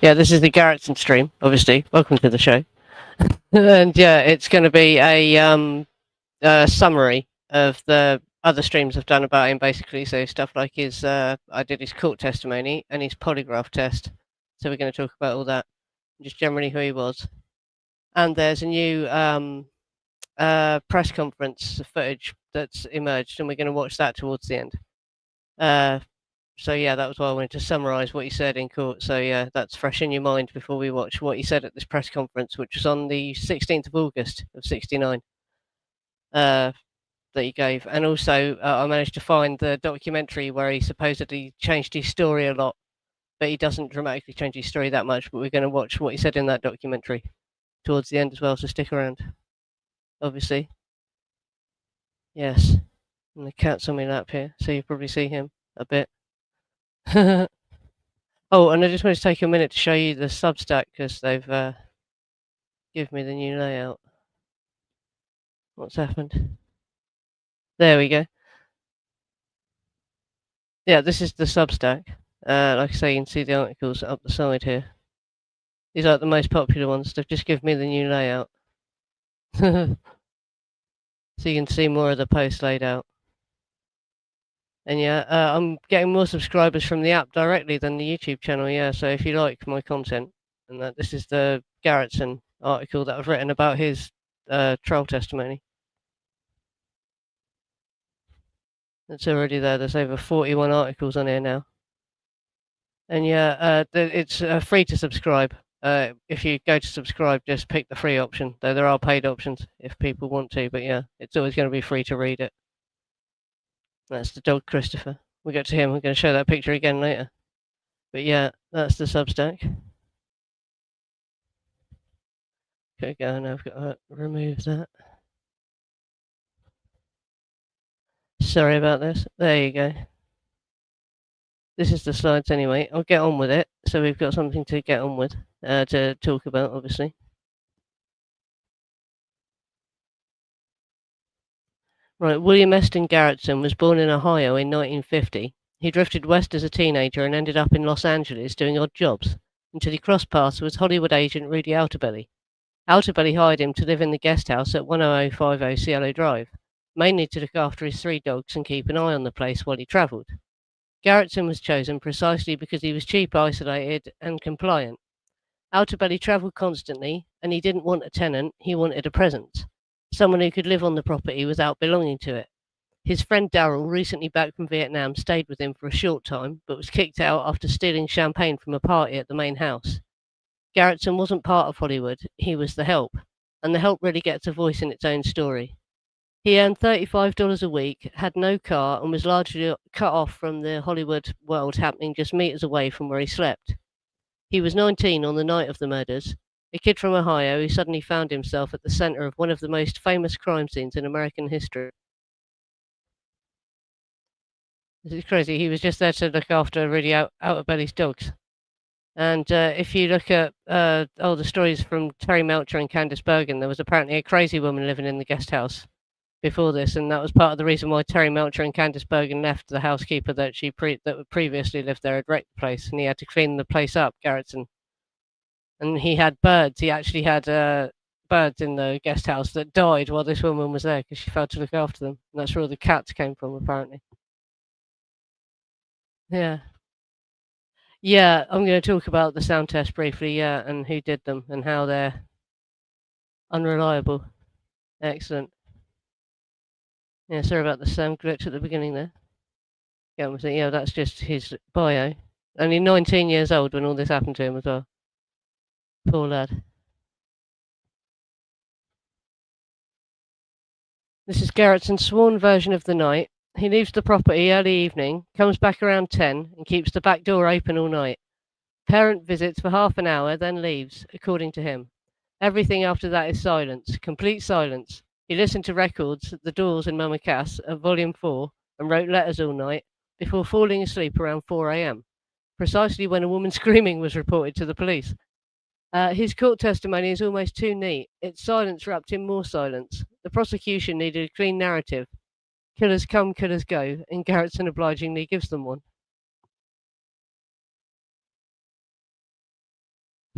Yeah, this is the Garretson stream, obviously. Welcome to the show. And yeah, it's going to be a summary of the other streams I've done about him, basically. So stuff like I did his court testimony and his polygraph test. So we're going to talk about all that, just generally who he was. And there's a new press conference footage that's emerged, and we're going to watch that towards the end. So yeah, that was why I wanted to summarise what he said in court. So yeah, that's fresh in your mind before we watch what he said at this press conference, which was on the 16th of August of '69. That he gave, and also I managed to find the documentary where he supposedly changed his story a lot, but he doesn't dramatically change his story that much. But we're going to watch what he said in that documentary towards the end as well. So stick around, obviously. Yes, and the cat's on my lap here, so you probably see him a bit. Oh, and I just wanted to take a minute to show you the Substack because they've given me the new layout. What's happened? There we go. Yeah, this is the Substack. Like I say, you can see the articles up the side here. These are the most popular ones. They've just given me the new layout. So you can see more of the posts laid out. And yeah, I'm getting more subscribers from the app directly than the YouTube channel. Yeah, so if you like my content, and this is the Garretson article that I've written about his trial testimony. It's already there. There's over 41 articles on here now. And yeah, it's free to subscribe. If you go to subscribe, just pick the free option. Though there are paid options if people want to. But yeah, it's always going to be free to read it. That's the dog Christopher. We'll get to him. We're going to show that picture again later. But yeah, that's the Substack. Okay, go now. I've got to remove that. Sorry about this. There you go. This is the slides anyway. I'll get on with it. So we've got something to get on with, to talk about, obviously. Right, William Garretson was born in Ohio in 1950. He drifted west as a teenager and ended up in Los Angeles doing odd jobs, until he crossed paths with Hollywood agent Rudy Alterbelly. Alterbelly hired him to live in the guest house at 10050 Cielo Drive, mainly to look after his 3 dogs and keep an eye on the place while he travelled. Garretson was chosen precisely because he was cheap, isolated, and compliant. Alterbelly travelled constantly, and he didn't want a tenant, he wanted a presence. Someone who could live on the property without belonging to it. His friend Darrell, recently back from Vietnam, stayed with him for a short time, but was kicked out after stealing champagne from a party at the main house. Garretson wasn't part of Hollywood, he was the help, and the help really gets a voice in its own story. He earned $35 a week, had no car, and was largely cut off from the Hollywood world happening just meters away from where he slept. He was 19 on the night of the murders, a kid from Ohio who suddenly found himself at the center of one of the most famous crime scenes in American history. This is crazy. He was just there to look after really out of Belly's dogs. And if you look at the stories from Terry Melcher and Candice Bergen, there was apparently a crazy woman living in the guest house before this, and that was part of the reason why Terry Melcher and Candice Bergen left. The housekeeper that previously lived there had wrecked the place, and he had to clean the place up, Garretson. And he had birds. He actually had birds in the guest house that died while this woman was there because she failed to look after them. And that's where all the cats came from, apparently. Yeah. Yeah, I'm going to talk about the sound test briefly, yeah, and who did them and how they're unreliable. Excellent. Yeah, sorry about the sound glitch at the beginning there. Yeah, that's just his bio. Only 19 years old when all this happened to him as well. Poor lad. This is Garrettson's sworn version of the night. He leaves the property early evening, comes back around 10, and keeps the back door open all night. Parent visits for half an hour, then leaves, according to him. Everything after that is silence, complete silence. He listened to records at the Doors in Mama Cass at volume 4 and wrote letters all night before falling asleep around 4 a.m., precisely when a woman screaming was reported to the police. His court testimony is almost too neat. Its silence wrapped in more silence. The prosecution needed a clean narrative. Killers come, killers go, and Garretson obligingly gives them one.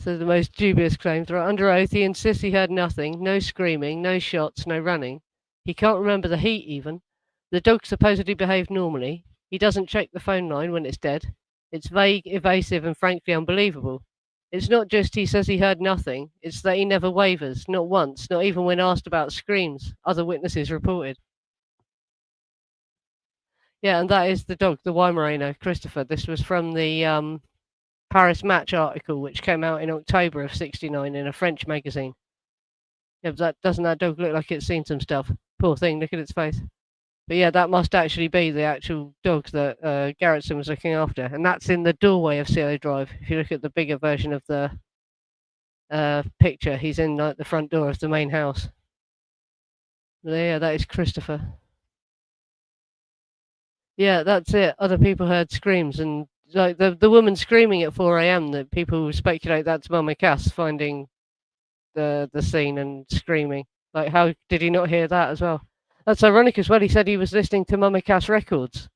So the most dubious claims. Right, under oath, he insists he heard nothing, no screaming, no shots, no running. He can't remember the heat even. The dog supposedly behaved normally. He doesn't check the phone line when it's dead. It's vague, evasive, and frankly unbelievable. It's not just he says he heard nothing, it's that he never wavers, not once, not even when asked about screams, other witnesses reported. Yeah, and that is the dog, the Weimaraner, Christopher. This was from the Paris Match article, which came out in October of '69 in a French magazine. Yeah, but doesn't that dog look like it's seen some stuff? Poor thing, look at its face. But yeah, that must actually be the actual dog that Garretson was looking after, and that's in the doorway of Cielo Drive. If you look at the bigger version of the picture, he's in like the front door of the main house. But yeah, that is Christopher. Yeah, that's it. Other people heard screams, and like the woman screaming at 4 a.m. That people speculate that's Mama Cass finding the scene and screaming. Like, how did he not hear that as well? That's ironic as well. He said he was listening to Mama Cass records,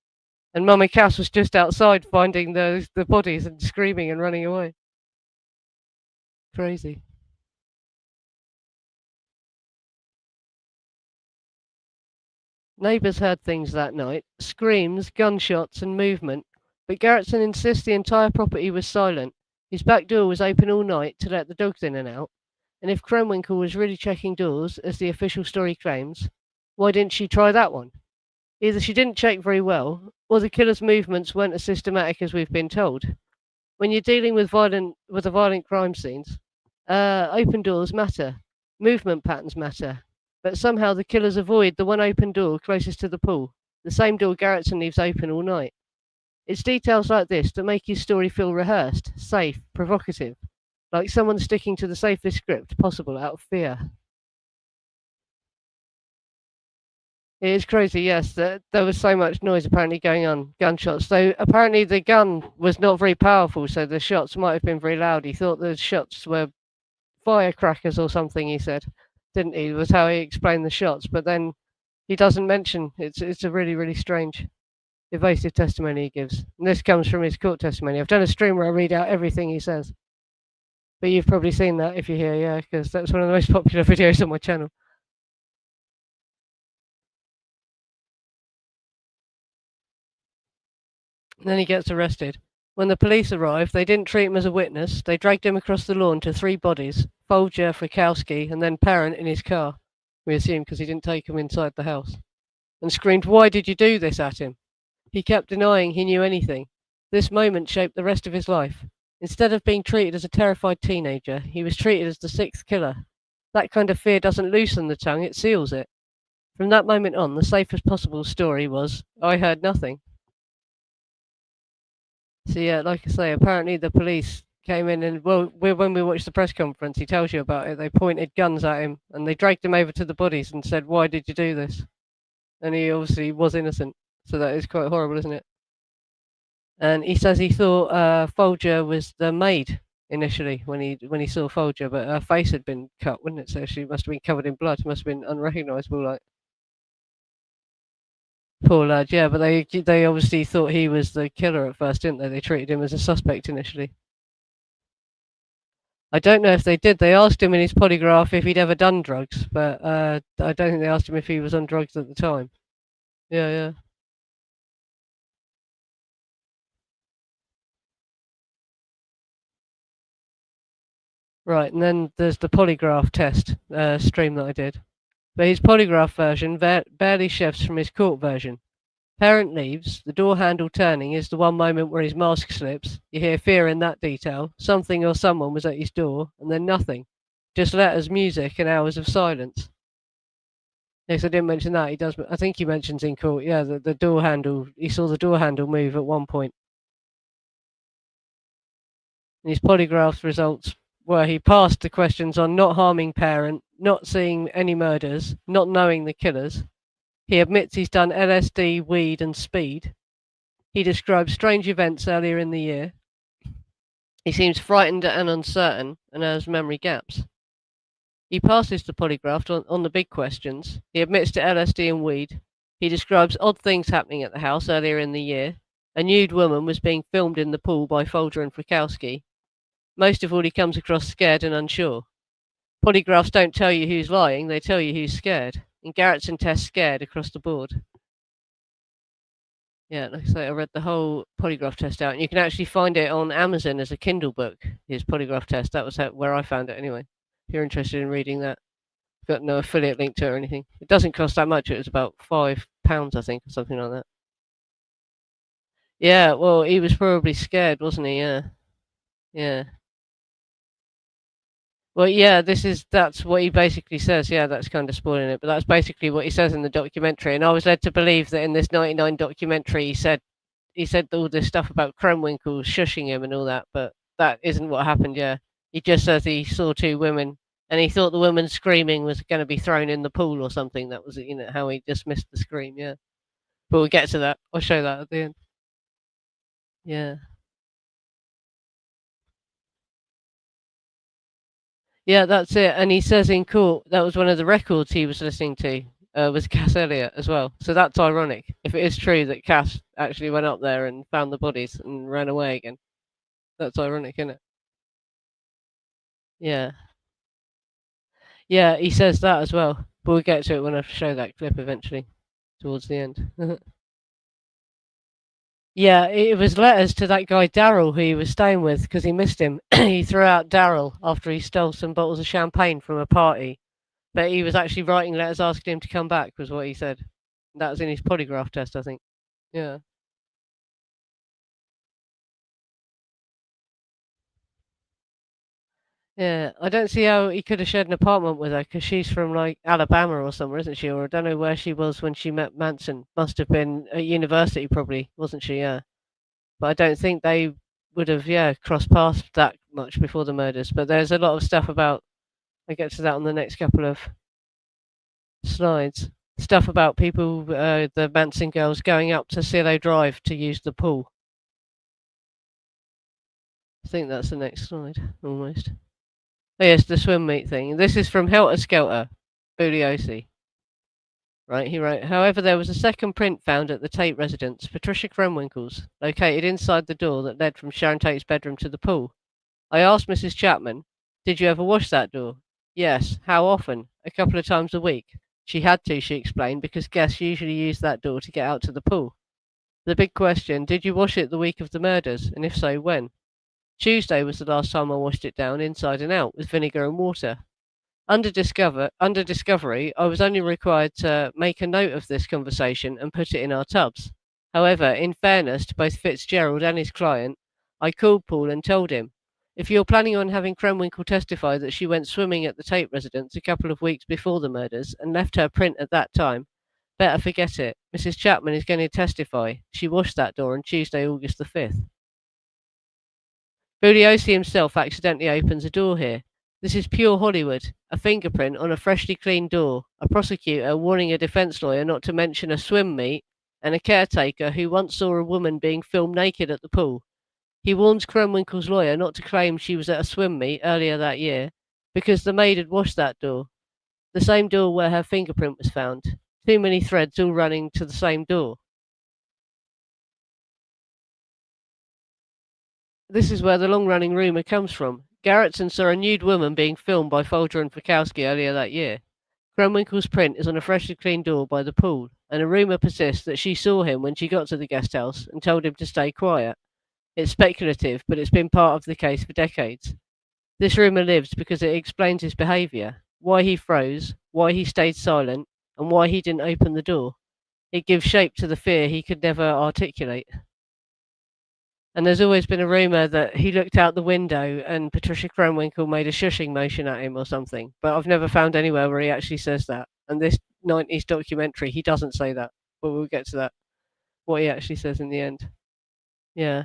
and Mama Cass was just outside finding the bodies and screaming and running away. Crazy. Neighbours heard things that night, screams, gunshots, and movement, but Garretson insists the entire property was silent. His back door was open all night to let the dogs in and out, and if Krenwinkel was really checking doors, as the official story claims, why didn't she try that one? Either she didn't check very well, or the killer's movements weren't as systematic as we've been told. When you're dealing with the violent crime scenes, open doors matter, movement patterns matter, but somehow the killers avoid the one open door closest to the pool, the same door Garretson leaves open all night. It's details like this that make his story feel rehearsed, safe, provocative, like someone sticking to the safest script possible out of fear. It is crazy, yes. There was so much noise apparently going on, gunshots. So apparently the gun was not very powerful, so the shots might have been very loud. He thought the shots were firecrackers or something, he said, didn't he? Was how he explained the shots. But then he doesn't mention it's a really, really strange, evasive testimony he gives. And this comes from his court testimony. I've done a stream where I read out everything he says. But you've probably seen that if you're here, yeah, because that's one of the most popular videos on my channel. And then he gets arrested. When the police arrived, they didn't treat him as a witness. They dragged him across the lawn to 3 bodies, Folger, Frykowski, and then Parent in his car, we assume because he didn't take him inside the house, and screamed, "Why did you do this?" at him. He kept denying he knew anything. This moment shaped the rest of his life. Instead of being treated as a terrified teenager, he was treated as the 6th killer. That kind of fear doesn't loosen the tongue, it seals it. From that moment on, the safest possible story was, "I heard nothing." So yeah, like I say, apparently the police came in and when we watched the press conference, he tells you about it. They pointed guns at him and they dragged him over to the bodies and said, "Why did you do this?" And he obviously was innocent. So that is quite horrible, isn't it? And he says he thought Folger was the maid initially when he saw Folger, but her face had been cut, wouldn't it? So she must have been covered in blood. Must have been unrecognisable, like. Poor lad, yeah, but they obviously thought he was the killer at first, didn't they? They treated him as a suspect initially. I don't know if they did. They asked him in his polygraph if he'd ever done drugs, but I don't think they asked him if he was on drugs at the time. Yeah, yeah. Right, and then there's the polygraph test stream that I did. But his polygraph version barely shifts from his court version. Parent leaves, the door handle turning is the one moment where his mask slips. You hear fear in that detail. Something or someone was at his door, and then nothing. Just letters, music, and hours of silence. Yes, I didn't mention that. He does. I think he mentions in court. Yeah, the door handle. He saw the door handle move at one point. And his polygraph results were he passed the questions on not harming parent, not seeing any murders, not knowing the killers. He admits he's done LSD, weed, and speed. He describes strange events earlier in the year. He seems frightened and uncertain and has memory gaps. He passes the polygraph on the big questions. He admits to LSD and weed. He describes odd things happening at the house earlier in the year. A nude woman was being filmed in the pool by Folger and Frykowski. Most of all, he comes across scared and unsure. Polygraphs don't tell you who's lying, they tell you who's scared. And Garretson tests scared across the board. Yeah, like I say, I read the whole polygraph test out, and you can actually find it on Amazon as a Kindle book. His polygraph test. That was where I found it anyway. If you're interested in reading that, got no affiliate link to it or anything. It doesn't cost that much. It was about £5, I think, or something like that. Yeah, well, he was probably scared, wasn't he? Yeah, yeah. Well, yeah, that's what he basically says. Yeah, that's kind of spoiling it, but that's basically what he says in the documentary. And I was led to believe that in this '99 documentary, he said all this stuff about Krenwinkel shushing him and all that, but that isn't what happened. Yeah, he just says he saw two women, and he thought the woman screaming was going to be thrown in the pool or something. That was, how he dismissed the scream. Yeah, but we'll get to that. I'll show that at the end. Yeah. Yeah, that's it. And he says in court that was one of the records he was listening to, was Cass Elliot as well. So that's ironic. If it is true that Cass actually went up there and found the bodies and ran away again, that's ironic, isn't it? Yeah. Yeah, he says that as well. But we'll get to it when I show that clip eventually, towards the end. Yeah, it was letters to that guy Daryl who he was staying with because he missed him. He threw out Daryl after he stole some bottles of champagne from a party. But he was actually writing letters asking him to come back, was what he said. That was in his polygraph test, I think. Yeah. Yeah. I don't see how he could have shared an apartment with her because she's from like Alabama or somewhere, isn't she? Or I don't know where she was when she met Manson. Must have been at university, probably, wasn't she? Yeah. But I don't think they would have, yeah, crossed paths that much before the murders. But there's a lot of stuff about, I get to that on the next couple of slides. Stuff about people, the Manson girls going up to Cielo Drive to use the pool. I think that's the next slide, almost. Oh, yes, the swim meet thing. This is from Helter Skelter, Bugliosi. Right, he wrote, however, there was a second print found at the Tate residence, Patricia Krenwinkel's, located inside the door that led from Sharon Tate's bedroom to the pool. I asked Mrs. Chapman, did you ever wash that door? Yes. How often? A couple of times a week. She had to, she explained, because guests usually use that door to get out to the pool. The big question, did you wash it the week of the murders? And if so, when? Tuesday was the last time I washed it down inside and out with vinegar and water. Under discovery, I was only required to make a note of this conversation and put it in our tubs. However, in fairness to both Fitzgerald and his client, I called Paul and told him, if you're planning on having Krenwinkel testify that she went swimming at the Tate residence a couple of weeks before the murders and left her print at that time, better forget it. Mrs. Chapman is going to testify. She washed that door on Tuesday, August the 5th. Bugliosi himself accidentally opens a door here. This is pure Hollywood. A fingerprint on a freshly cleaned door, a prosecutor warning a defense lawyer not to mention a swim meet, and a caretaker who once saw a woman being filmed naked at the pool. He warns Krenwinkel's lawyer not to claim she was at a swim meet earlier that year, because the maid had washed that door, the same door where her fingerprint was found. Too many threads all running to the same door. This is where the long-running rumour comes from. Garretson saw a nude woman being filmed by Folger and Fikowski earlier that year. Krenwinkel's print is on a freshly cleaned door by the pool, and a rumour persists that she saw him when she got to the guest house and told him to stay quiet. It's speculative, but it's been part of the case for decades. This rumour lives because it explains his behaviour, why he froze, why he stayed silent, and why he didn't open the door. It gives shape to the fear he could never articulate. And there's always been a rumour that he looked out the window and Patricia Krenwinkel made a shushing motion at him or something. But I've never found anywhere where he actually says that. And this 90s documentary, he doesn't say that. But we'll get to that, what he actually says in the end. Yeah.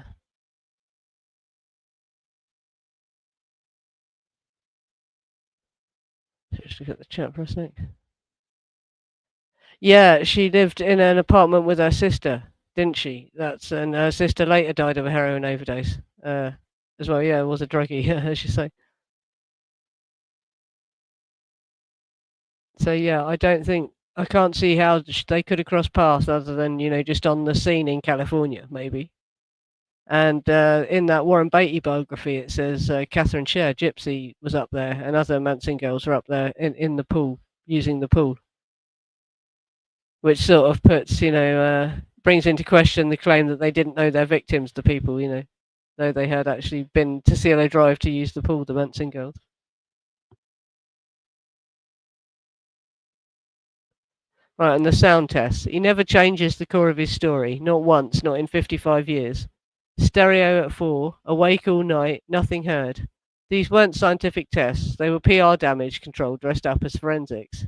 Just look at the chat for a sec. Yeah, she lived in an apartment with her sister, didn't she? And her sister later died of a heroin overdose. As well, yeah, was a druggie, as you say. So yeah, I can't see how they could have crossed paths other than just on the scene in California, maybe. And in that Warren Beatty biography, it says Catherine Sher, Gypsy, was up there, and other Manson girls were up there in the pool, using the pool, which sort of puts, brings into question the claim that they didn't know their victims, the people, though they had actually been to Cielo Drive to use the pool, the Manson girls. Right, and the sound test. He never changes the core of his story, not once, not in 55 years. Stereo at 4, awake all night, nothing heard. These weren't scientific tests, they were PR damage control dressed up as forensics.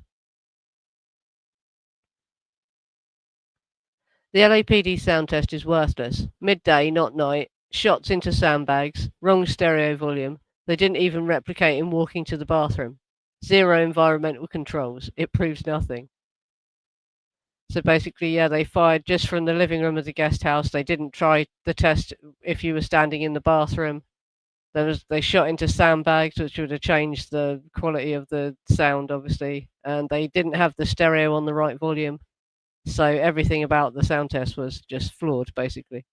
The LAPD sound test is worthless. Midday, not night. Shots into sandbags. Wrong stereo volume. They didn't even replicate him walking to the bathroom. Zero environmental controls. It proves nothing. So basically, yeah, they fired just from the living room of the guest house. They didn't try the test if you were standing in the bathroom. They shot into sandbags, which would have changed the quality of the sound, obviously. And they didn't have the stereo on the right volume. So everything about the sound test was just flawed, basically.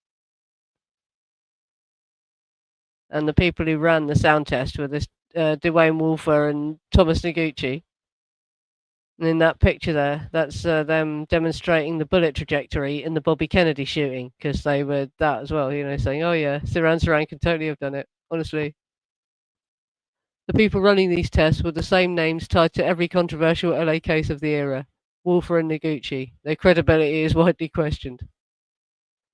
And the people who ran the sound test were this Dwayne Wolfer and Thomas Noguchi. And in that picture there, that's them demonstrating the bullet trajectory in the Bobby Kennedy shooting, because they were that as well, saying, oh yeah, Saran can totally have done it, honestly. The people running these tests were the same names tied to every controversial LA case of the era, Wolfer and Noguchi. Their credibility is widely questioned.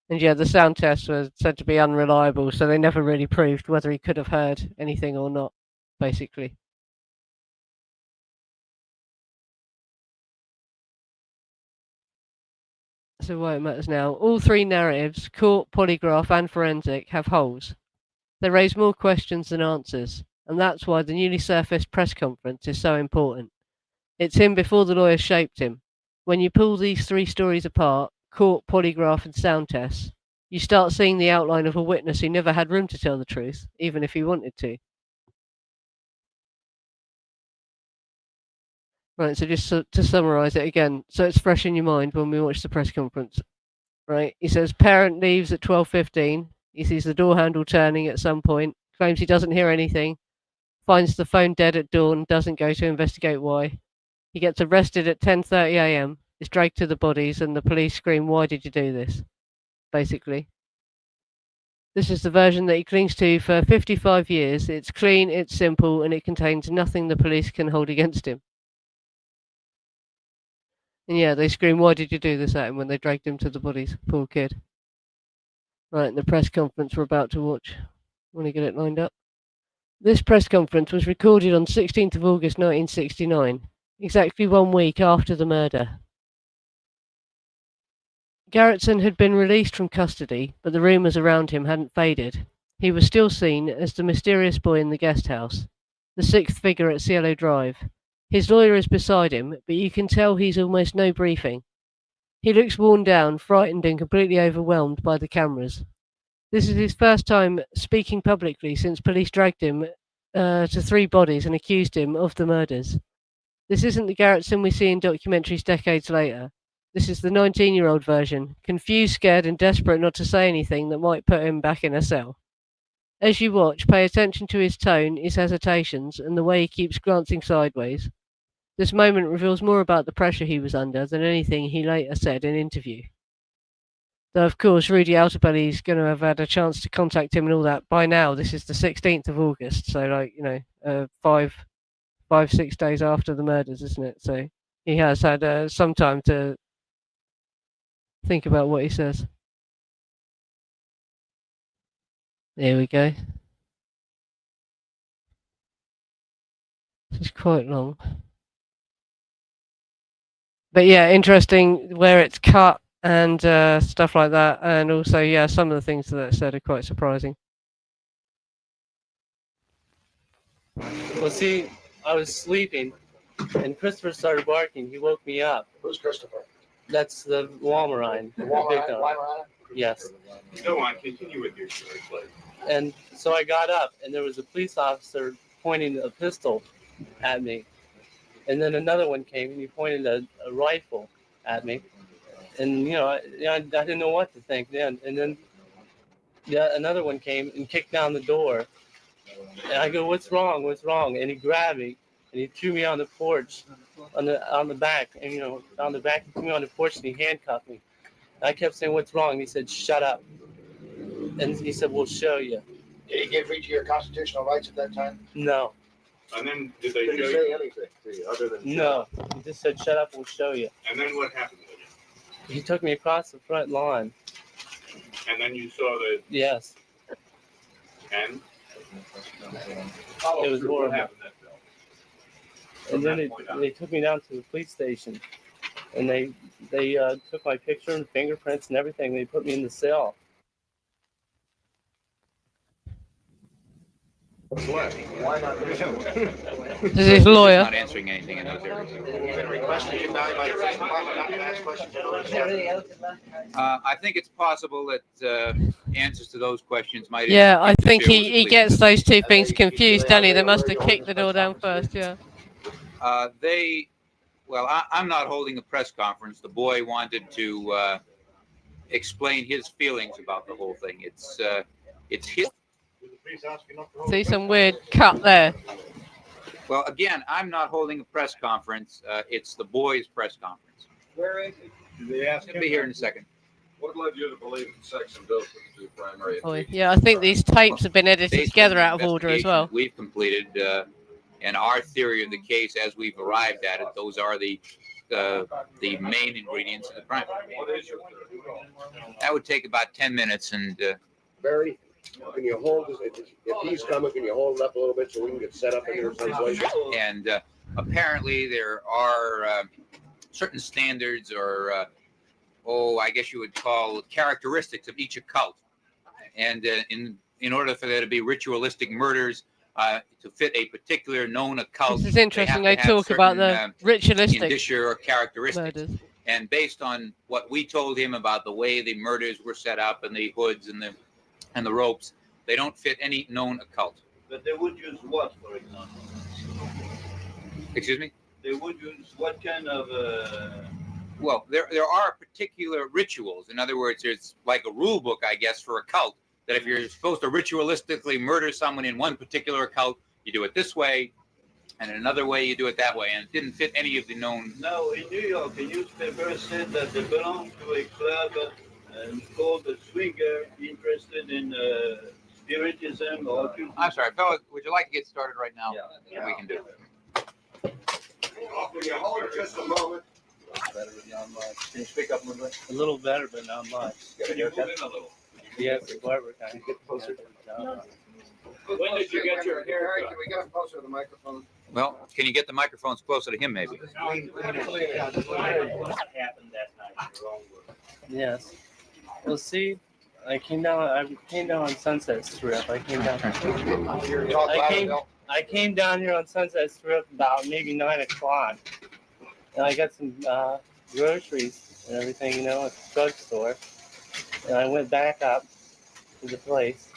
And yeah, the sound tests were said to be unreliable, so they never really proved whether he could have heard anything or not, basically. So why it matters now. All three narratives, court, polygraph, and forensic, have holes. They raise more questions than answers, and that's why the newly surfaced press conference is so important. It's him before the lawyers shaped him. When you pull these three stories apart, court, polygraph, and sound tests, you start seeing the outline of a witness who never had room to tell the truth, even if he wanted to. Right, so just to summarise it again, so it's fresh in your mind when we watch the press conference. Right, he says parent leaves at 12:15. He sees the door handle turning at some point. Claims he doesn't hear anything. Finds the phone dead at dawn. Doesn't go to investigate why. He gets arrested at 10:30 a.m. Is dragged to the bodies, and the police scream, "Why did you do this?" Basically, this is the version that he clings to for 55 years. It's clean, it's simple, and it contains nothing the police can hold against him. And yeah, they scream, "Why did you do this?" at him when they dragged him to the bodies. Poor kid. Right, in the press conference we're about to watch. Want to get it lined up? This press conference was recorded on 16th of August 1969, exactly 1 week after the murder. Garretson had been released from custody, but the rumours around him hadn't faded. He was still seen as the mysterious boy in the guest house, the sixth figure at Cielo Drive. His lawyer is beside him, but you can tell he's almost no briefing. He looks worn down, frightened and completely overwhelmed by the cameras. This is his first time speaking publicly since police dragged him to three bodies and accused him of the murders. This isn't the Garretson we see in documentaries decades later. This is the 19-year-old version, confused, scared, and desperate not to say anything that might put him back in a cell. As you watch, pay attention to his tone, his hesitations, and the way he keeps glancing sideways. This moment reveals more about the pressure he was under than anything he later said in interview. Though, of course, Rudy Altobelli's going to have had a chance to contact him and all that by now. This is the 16th of August, so, 6 days after the murders, isn't it? So he has had some time to think about what he says. There we go. This is quite long. But yeah, interesting where it's cut and stuff like that. And also, yeah, some of the things that it said are quite surprising. Well, see, I was sleeping and Christopher started barking. He woke me up. Who's Christopher? That's the Walmarine. The Walmarine? Yes. Go on, continue with your story, please. And so I got up, and there was a police officer pointing a pistol at me. And then another one came, and he pointed a rifle at me. And, I didn't know what to think then. And then Yeah, another one came and kicked down the door. And I go, "What's wrong? What's wrong?" And he grabbed me and he threw me on the porch, on the back, and on the back he threw me on the porch and he handcuffed me. And I kept saying, "What's wrong?" And he said, "Shut up." And he said, "We'll show you." Did he give reach to your constitutional rights at that time? No. And then did they Did show he you? say anything to you other than No. He just said, "Shut up, we'll show you." And then what happened with you? He took me across the front lawn. And then you saw the Yes. and It was horrible. What happened then, Bill? And then they took me down to the police station, and they took my picture and fingerprints and everything. They put me in the cell. why not? This is his lawyer. Not answering anything in those areas. You've been requested you now by the police department not to ask questions. I think it's possible that answers to those questions might. Yeah, I think interfere with the he police gets system. those two things confused, doesn't he? They must have kicked the door down first, yeah. I'm not holding a press conference. The boy wanted to explain his feelings about the whole thing. It's his. See some weird cut there. Well, again, I'm not holding a press conference. It's the boy's press conference. Where is it? Did they ask He'll be here in a second. What led you to believe that sex and dope were the two primary? Boy, yeah, I think these tapes have been edited Based together on out the of order as investigation well. We've completed, and our theory of the case, as we've arrived at it, those are the main ingredients of the crime. What is your theory? That would take about 10 minutes, and Barry, can you hold this? If he's coming, can you hold it up a little bit so we can get set up in here someplace? apparently there are certain standards or, I guess you would call characteristics of each occult. And in order for there to be ritualistic murders, to fit a particular known occult, This is interesting. They have to have talk about certain, the ritualistic indicia or characteristics. murders. And based on what we told him about the way the murders were set up and the hoods and the ropes, they don't fit any known occult. But they would use what, for example? Excuse me? They would use what kind of Well, there are particular rituals. In other words, there's like a rule book, I guess, for a cult, that if you're supposed to ritualistically murder someone in one particular cult, you do it this way, and in another way, you do it that way. And it didn't fit any of the known. Now, in New York, a newspaper said that they belong to a club called the Swinger, interested in spiritism or occultism. I'm sorry, fellas, would you like to get started right now? Yeah. We can do it. Can you hold it just a moment? Better, not much. Can you speak up a little bit? A little better, but not much. Can you move in a little? Yes, the barber kind of Get closer. When did you get your Barry, haircut? can we get him closer to the microphone? Well, can you get the microphones closer to him, maybe? What happened that night? Yes. Well, see, I came down on Sunset Strip. I came down here on Sunset Strip about maybe 9 o'clock. And I got some groceries and everything, at the drugstore. And I went back up to the place.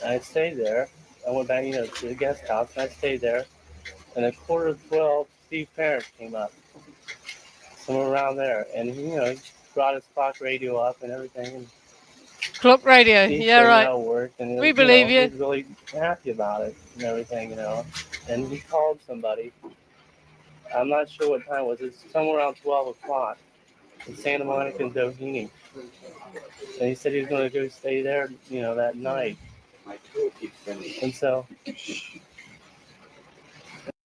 And I stayed there. I went back, to the guest house, and I stayed there. And at 11:45, Steve Parent came up, somewhere around there. And he brought his clock radio up and everything. And Clock radio, he yeah, showed right. how it worked, and We believe he you. was really happy about it and everything, And he called somebody. I'm not sure what time it was. It's somewhere around 12 o'clock in Santa Monica and Doheny. And he said he was going to go stay there, that night. And so,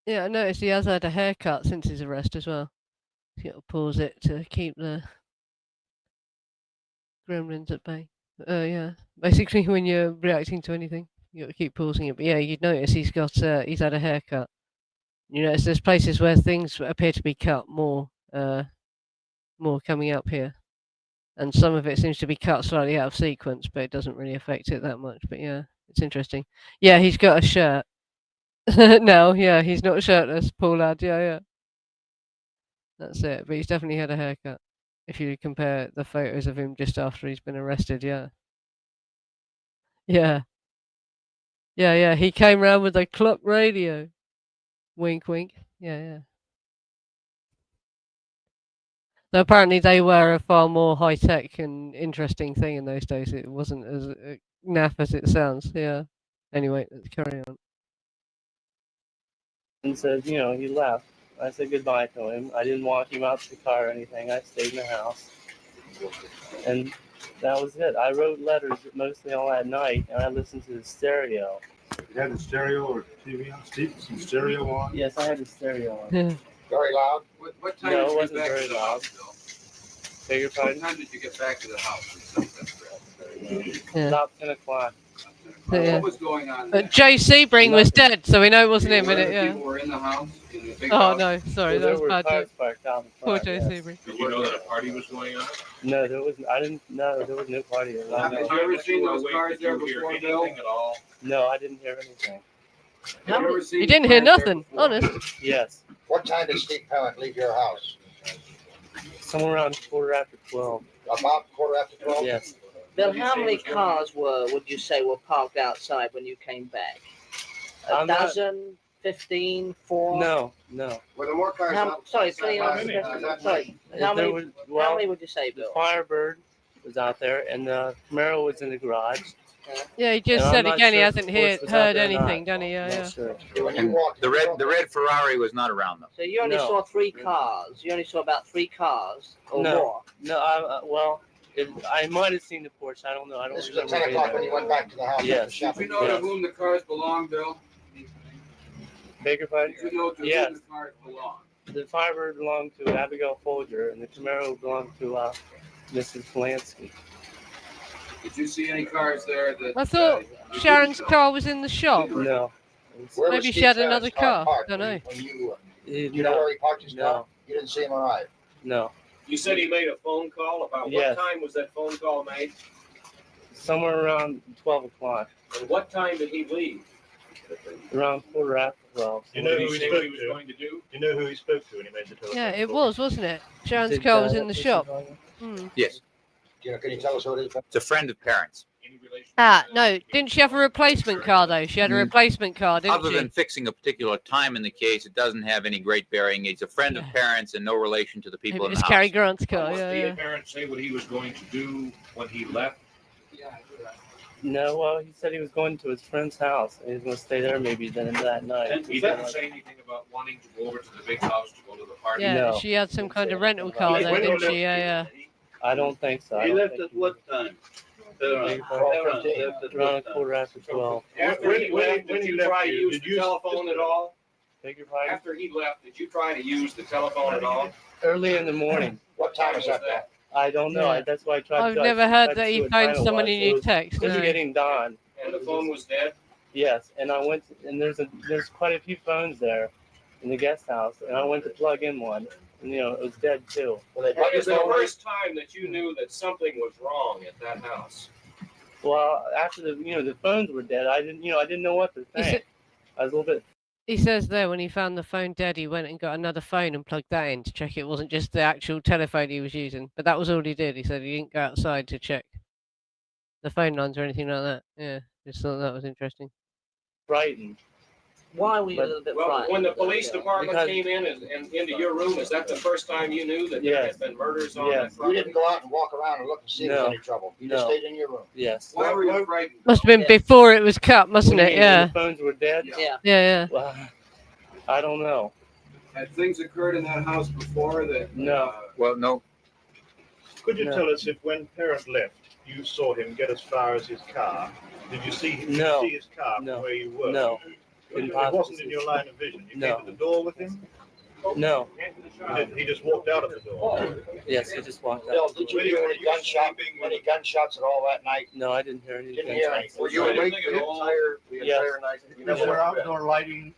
Yeah, I noticed he has had a haircut since his arrest as well. You got to pause it to keep the gremlins at bay. Yeah, basically when you're reacting to anything, you got to keep pausing it. But yeah, you'd notice he's had a haircut. There's places where things appear to be cut more coming up here, and some of it seems to be cut slightly out of sequence, but it doesn't really affect it that much. But yeah, it's interesting. Yeah, he's got a shirt. No, yeah, he's not shirtless, poor lad. Yeah. That's it. But he's definitely had a haircut. If you compare the photos of him just after he's been arrested, yeah. Yeah. Yeah. He came round with a clock radio. Wink, wink. Yeah. So apparently they were a far more high-tech and interesting thing in those days. It wasn't as naff as it sounds. Yeah. Anyway, let's carry on. And said, he left. I said goodbye to him. I didn't walk him out to the car or anything. I stayed in the house. And that was it. I wrote letters mostly all that night, and I listened to the stereo. You had the stereo or TV on? Some stereo on? Yes, I had the stereo on. Yeah. Very loud. What time No, it did you wasn't get back very to the loud. house, Bill? Beg your What pardon? time did you get back to the house? Yeah. About 10 o'clock. Yeah. What was going on But there? Jay Sebring was dead, so we know it wasn't him in it. Yeah. People were in the house, in the big Oh house? no, sorry, that Well, there was were bad. cars Joke. parked out in Poor front. Jay Yes. Sebring. Did you know that a party was going on? No, there was. I didn't. No, there was no party. Have you ever seen those cars there before, Bill? Anything at all? No, I didn't hear anything. Have you ever seen You didn't hear cars there nothing, before? honest. Yes, What time did Steve Parent leave your house? somewhere around 12:15. About 12:15? Yes. Bill, how many cars would you say were parked outside when you came back? A I'm not- dozen, 15, 4? No. Were there more cars Sorry, outside please last answer night? this. Sorry. How There many, was, how many would you say, the Bill? Firebird was out there, and the Camaro was in the garage. Yeah, he just And I'm said not again he sure if hasn't the Porsche was out heard there or not. anything, done he? Yeah, I'm yeah. not sure. When you And walked the red Ferrari was not around them. So you only No. saw 3 cars. You only saw about 3 cars or No. more. No, I might have seen the Porsche. I don't know. I don't This was at remember. 10 o'clock either. when you went back to the house. Yes. after shopping. Did you know to whom the cars belonged, Bill? Beg your pardon? Did you know to Yes. whom the cars belonged? The Firebird belonged to Abigail Folger, and the Camaro belonged to Mrs. Polanski. Did you see any cars there that? I thought you Sharon's didn't know? car was in the shop. No. Where was Maybe she Steve had Parent's another car. parked Don't know. when you No. you know where he parked his car? No. You didn't see him arrive? No. You said he made a phone call about Yes. what time was that phone call made? Somewhere around 12 o'clock. And what time did he leave? Around 12:15. You know who he Did spoke what he was to? going to do? You know who he spoke to when he made the telephone Yeah, it call? was, wasn't it? Sharon's Did, car was that in the person shop. call you? Hmm. Yes, Can you tell us who it is? it's a friend of parents. Any relation? No, didn't she have a replacement car though? She had a Mm. replacement car, didn't Other she? than fixing a particular time in the case, it doesn't have any great bearing. He's a friend of Yeah. parents and no relation to the Maybe people it in was the Cary house. Grant's car. Did Yeah, the yeah. parent say what he was going to do when he left? No, well, he said he was going to his friend's house, and he was going to stay there maybe then that night. And he didn't say anything about wanting to go over to the big house to go to the party? Yeah, No. she had some kind of rental car though, didn't she? Yeah, yeah. I don't think so. I He don't left think at he- what time? Around Around 12:15. After he left, did you try to use did the you- telephone at all? Beg your pardon? After he left, did you try to use the telephone at all? Early in the morning. What time was that, Bill? I don't know. Yeah. That's why I tried I've to. never I heard tried that to he see what phoned time it someone was. in your text. It was No. getting dawn. And the phone was dead? Yes, and I went, and there's quite a few phones there in the guest house, and I went to plug in one, and it was dead too. Well, they What put is the first time that you knew that something was wrong at that house? Well, after the phones were dead, I didn't know what to He think. I was a little bit. He says there when he found the phone dead, he went and got another phone and plugged that in to check it wasn't just the actual telephone he was using. But that was all he did. He said he didn't go outside to check the phone lines or anything like that. Yeah, just thought that was interesting. Frightened. Why were you a But- little bit Well, frightened? when the police department Because- came in and into your room, is that the first time you knew that there Yes. had been murders on Yes. that You property? didn't go out and walk around and look and see if there was No. any trouble. You just No. stayed in your room. Yes. Why were you frightened? Must have been Yeah. before it was cut, mustn't What do it? you mean, when Yeah, the phones were dead. Yeah. Yeah. yeah, yeah. Well, I don't know. Had things occurred in that house before that? No. Well, no, Could you No. tell us if when Parent left, you saw him get as far as his car? Did you see No. his car No. from where you were? No. It wasn't in your line of vision. You No. came to the door with him? No. He just walked out of the door. Yes, he just walked Bill, out. did you hear any gunshots at all that night? No, I didn't hear anything. Didn't hear any. Were you So awake anything the at all? Yes. night? You Is never there went to bed? outdoor lighting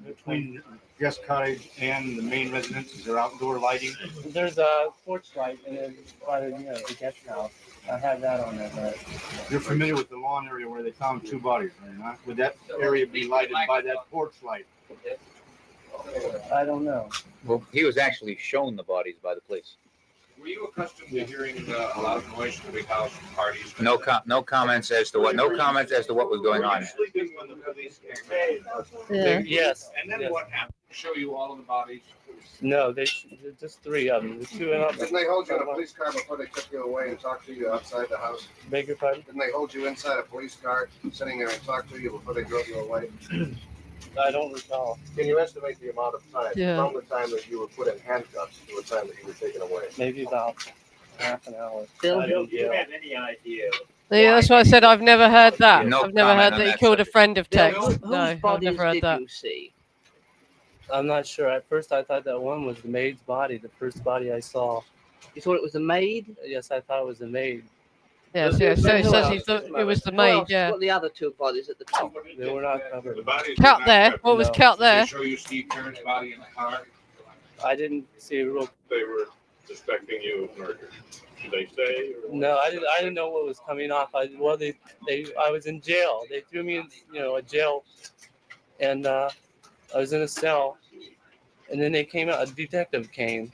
between guest cottage and the main residence? Is there outdoor lighting? There's a porch light and then by the guest house. I had that on there. But You're familiar with the lawn area where they found 2 bodies, are you not? Would that area be lighted by that porch light? I don't know. well, he was actually shown the bodies by the police. Were you accustomed to hearing a loud noise in the big house parties? No comments as to what was going on. Were you sleeping when the police came? Yeah. Yes. And then yes. what happened? Show you all of the bodies? No, just three of them. The two in Didn't they hold you in a police car before they took you away and talked to you outside the house? Beg your pardon? Didn't they hold you inside a police car, sitting there and talk to you before they drove you away? I don't recall. Can you estimate the amount of time Yeah. from the time that you were put in handcuffs to the time that you were taken away? Maybe about half an hour. Bill, I don't Do you know. have any idea? Yeah, that's why I said I've never heard that. No I've never comment heard on that he that killed a subject. friend of Bill, Tex. whose No, I've bodies never heard did that. you see? I'm not sure. At first, I thought that one was the maid's body, the first body I saw. You thought it was the maid? Yes, I thought it was the maid. Yes, yes. So he Who says else? he thought it was the Who maid. else? Yeah. What the other two bodies at the top? They were not covered. The bodies were Cut not there. covered. What was No. cut Did they there? show you Steve Kern's body in the car? I didn't see a real. They were suspecting you of murder. Should they say? Or No, I didn't know what was coming off. I was in jail. They threw me in, a jail, and I was in a cell. And then they came out. A detective came,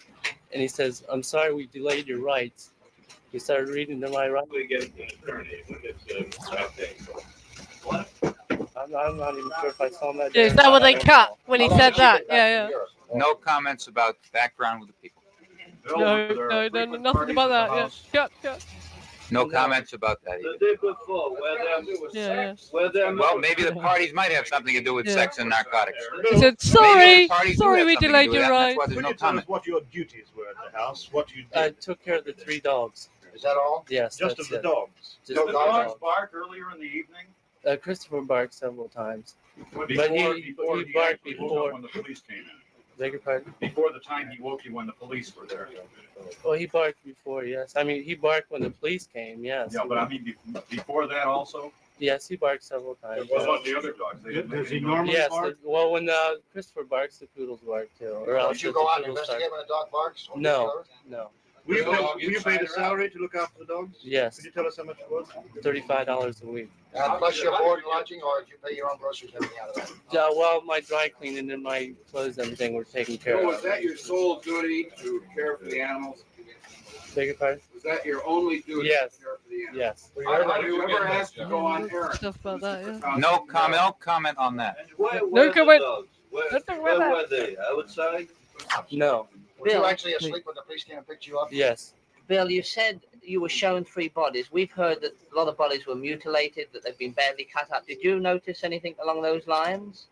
and he says, "I'm sorry we delayed your rights." He started reading to my rights. We get an attorney when it's that thing. I'm not even sure if I saw him that Yeah, day. is that what they I don't cut know. when he How long said did you that? get back Yeah, to yeah. yours? No comments about background with the people. No, nothing about that. Yeah. Cut. No No. comments about that The either. day before, Yeah, Well, maybe the parties might have something to do with Yeah. sex and narcotics. He said, Maybe sorry, the parties do sorry have we something to delayed do with your that, and ride. that's why Could there's you no tell us comment. what your duties were at the house? What you I did? took care of the 3 dogs. Is that all? Yes, Just that's of the it. dogs. Just No the dogs dogs. bark earlier in the evening? Christopher barked several times. Before he he barked actually before. woke up when the police came in. Beg your pardon? Before the time he woke you when the police were there. Oh, he barked before, yes. I mean, he barked when the police came, yes. Yeah, but I mean, before that also? Yes, he barked several times. What about the other dogs? They didn't make Does he any noise? normally Yes, bark? well, when Christopher barks, the poodles bark too. Or else Don't you the go out and poodles start- investigate when a dog barks? No, no. Were you Dog paid a inside or salary to look after the dogs? Yes, Could you tell us how much it was? $35 a week. Plus your board and lodging, or did you pay your own groceries and everything out of that? Yeah, well, my dry cleaning and my clothes, everything were taken care So of. was that your sole duty to care for the animals? Beg your pardon? Was that your only duty? Yes. To care for the animals? Yes. Have you ever asked to go on errands? Stuff about that, yeah. No comment on that. Where No were the comment. dogs? Where Don't talk about where that. were they? Outside? No. Were you Bill. actually asleep when the police came and picked you up? Yes. Bill, you said you were shown 3 bodies. We've heard that a lot of bodies were mutilated, that they've been badly cut up. Did you notice anything along those lines?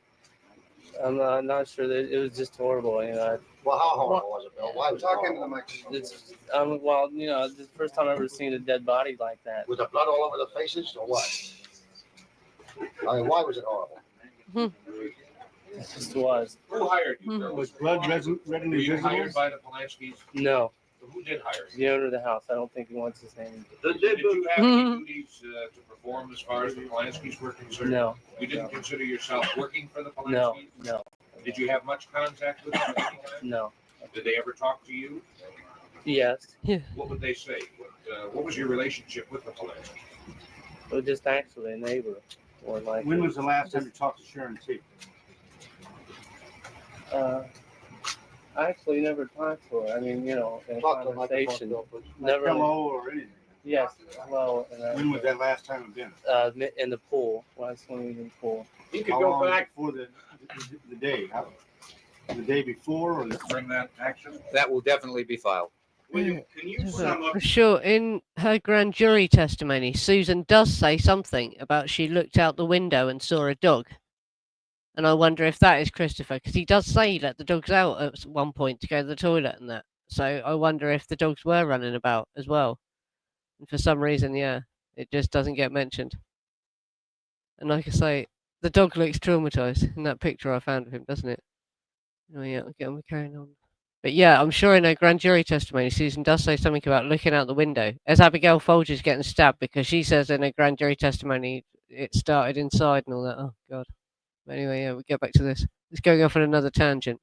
I'm not sure that it was just horrible. Well, how horrible was it, Bill? Why talk into the microphone? It's well, this is the first time I've ever seen a dead body like that. Was the blood all over the faces, or what? I mean, why was it horrible? It just was. Who hired you? Bill? Was blood Were readily you visible? hired by the Polanskis? No, So who did hire you? the owner of the house. I don't think he wants his name. The day Did you have Mhm. any duties to perform as far as the Polanskis were concerned? No, You didn't consider yourself working for the no, Polanskis? no, Did you have much contact with them at any time? no. Did they ever talk to you? Yes, What would they say? What was your relationship with the Polanskis? it was just actually a neighbor, or like. When was the last time you talked to Sharon T? I actually never talked to her. I mean, in a Talk to the microphone, conversation. Bill, please. Never. Hello or anything? Yes. Well, When was that last time it been? in the pool. When I was swimming in the pool. You could How go long back, before the day? The day before or the? bring that action. That will definitely be filed. William, can you sum up? For sure, in her grand jury testimony, Susan does say something about she looked out the window and saw a dog. And I wonder if that is Christopher, because he does say he let the dogs out at one point to go to the toilet and that. So I wonder if the dogs were running about as well. And for some reason, yeah, it just doesn't get mentioned. And like I say, the dog looks traumatized in that picture I found of him, doesn't it? Oh yeah, I'll get on carrying on. But yeah, I'm sure in her grand jury testimony, Susan does say something about looking out the window as Abigail Folger's getting stabbed, because she says in her grand jury testimony it started inside and all that. Oh God. But anyway, yeah, we'll get back to this. It's going off on another tangent.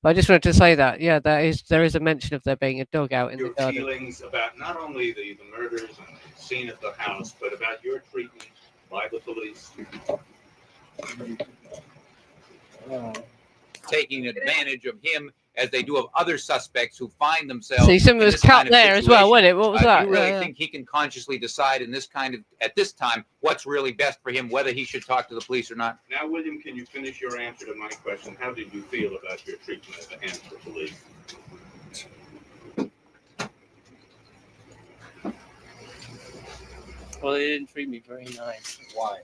But I just wanted to say that, yeah, there is a mention of there being a dog out in Your the garden. feelings about not only the murders and the scene at the house, but about your treatment by the police. Taking advantage of him as they do of other suspects who find themselves. See, some in of us this kind cut of there as well, situation. wasn't it? What was that? Do you really Yeah, think he can consciously decide in this kind of at this time what's really best for him, whether he should talk to the police or not? Now, William, can you finish your answer to my question? How did you feel about your treatment at the hands of the police? Well, they didn't treat me very nice. Why?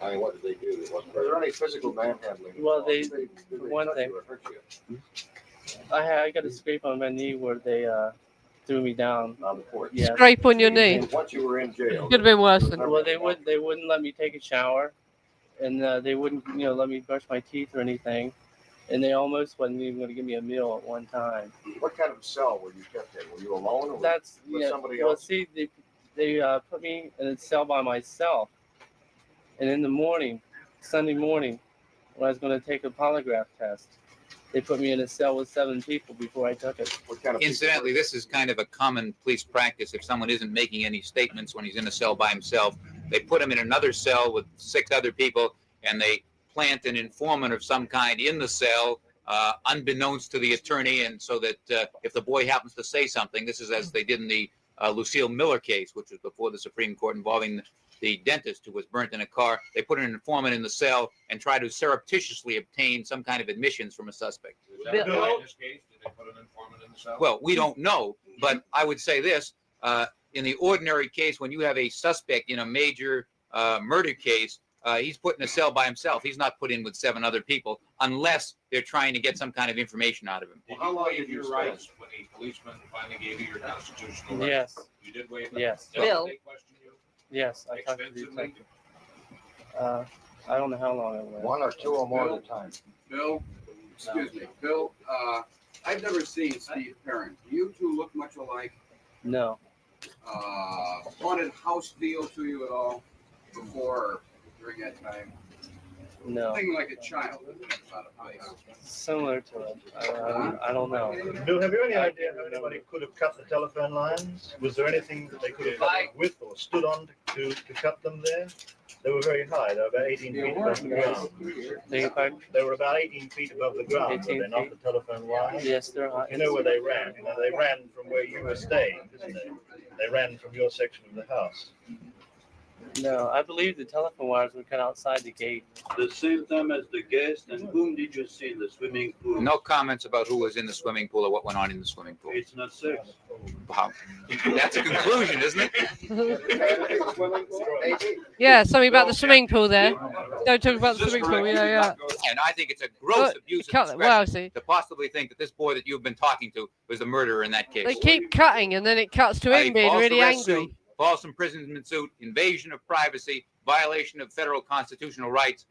I mean, what did they do? Was there any physical manhandling? Well, they Did one touch thing. you or hurt you? I got a scrape on my knee where they threw me down. On the porch. Yeah. Scrape on your knee. And once you were in jail. Could have been worse than. Well, they wouldn't let me take a shower, and they wouldn't let me brush my teeth or anything, and they almost wasn't even going to give me a meal at one time. What kind of cell were you kept in? Were you alone or That's with somebody well, else? see, they put me in a cell by myself, and in the morning, Sunday morning, when I was going to take a polygraph test, they put me in a cell with 7 people before I took it. What kind of Incidentally, this is kind of a common police practice. If someone isn't making any statements when he's in a cell by himself, they put him in another cell with 6 other people, and they plant an informant of some kind in the cell, unbeknownst to the attorney, and so that if the boy happens to say something, this is as they did in the Lucille Miller case, which was before the Supreme Court, involving the dentist who was burnt in a car. They put an informant in the cell and try to surreptitiously obtain some kind of admissions from a suspect. Is that in this case? Did they put an informant in the cell? Well, we don't know, but I would say this, in the ordinary case, when you have a suspect in a major murder case, he's put in a cell by himself. He's not put in with 7 other people unless they're trying to get some kind of information out of him. Well, how long did your rights when the policeman finally gave you your constitutional rights? Yes. You did waive them? Yes. Did Bill. they question you Yes, I talked to the extensively? detective. I don't know how long it went. 1 or 2 or more at a time? Bill, excuse me, Bill, I've never seen Steve Perrin. Do you two look much alike? No. How did House feel to you at all before or during that time? No. Thing like a child out of place. Similar to it. I don't know. Bill, have you any idea how anybody could have cut the telephone lines? Was there anything that they could have cut them with or stood on to cut them there? They were very high. They were about 18 feet above the ground. They were about 18 feet above the ground, but they're not the telephone lines. Yes, they're high. You know where they ran? You know, they ran from where you were staying, didn't they? They ran from your section of the house. No, I believe the telephone wires were cut outside the gate. The same time as the guest, and whom did you see in the swimming pool? No comments about who was in the swimming pool or what went on in the swimming pool. It's not sex. Wow. That's a conclusion, isn't it? Yeah, something about the swimming pool there. Don't talk about the swimming pool. Yeah. And I think it's a gross abuse of discretion Well, see, to possibly think that this boy that you've been talking to was the murderer in that case. they keep cutting, and then it cuts to A him being false really arrest angry. suit, false imprisonment suit, invasion of privacy, violation of federal constitutional rights,